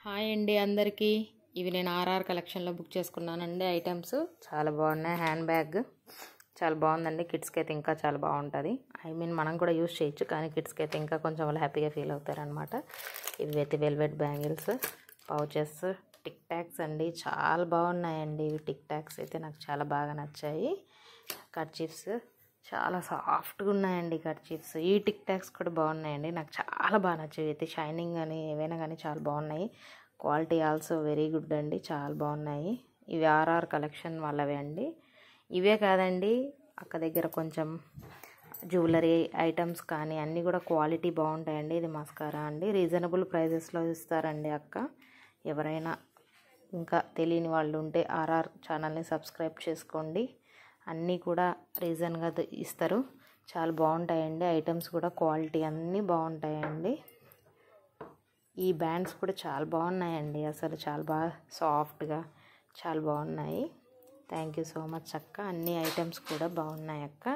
Hi అండి అందరికీ. ఇవి నేను ఆర్ఆర్ కలెక్షన్లో బుక్ చేసుకున్నానండి. ఐటమ్స్ చాలా బాగున్నాయి. హ్యాండ్ బ్యాగ్ చాలా బాగుందండి. కిడ్స్కి అయితే ఇంకా చాలా బాగుంటుంది. మనం కూడా యూజ్ చేయొచ్చు, కానీ కిడ్స్కి అయితే ఇంకా కొంచెం వాళ్ళు హ్యాపీగా ఫీల్ అవుతారనమాట. ఇవి అయితే velvet bangles, pouches, tick talks అండి. చాలా బాగున్నాయండి ఇవి. టిక్ టాక్స్ అయితే నాకు చాలా బాగా నచ్చాయి. కర్చీఫ్స్ చాలా సాఫ్ట్గా ఉన్నాయండి. కర్చీఫ్స్, ఈ టిక్ టాక్స్ కూడా బాగున్నాయండి. నాకు చాలా బాగా నచ్చాయి. అయితే షైనింగ్ కానీ ఏవైనా కానీ చాలా బాగున్నాయి. క్వాలిటీ ఆల్సో వెరీ గుడ్ అండి. చాలా బాగున్నాయి. ఇవి ఆర్ఆర్ కలెక్షన్ వాళ్ళవే అండి. ఇవే కాదండి, అక్క దగ్గర కొంచెం జ్యువెలరీ ఐటమ్స్ కానీ అన్నీ కూడా క్వాలిటీ బాగుంటాయండి. ఇది మస్కారా అండి. రీజనబుల్ ప్రైజెస్లో ఇస్తారండి అక్క. ఎవరైనా ఇంకా తెలియని వాళ్ళు ఉంటే ఆర్ఆర్ ఛానల్ని సబ్స్క్రైబ్ చేసుకోండి. అన్నీ కూడా రీజన్గా ఇస్తారు. చాలా బాగుంటాయండి. ఐటమ్స్ కూడా క్వాలిటీ అన్నీ బాగుంటాయండి. ఈ బ్యాండ్స్ కూడా చాలా బాగున్నాయండి. అసలు చాలా బాగా సాఫ్ట్గా చాలా బాగున్నాయి. థ్యాంక్ యూ సో మచ్ అక్క. అన్ని ఐటమ్స్ కూడా బాగున్నాయి అక్క.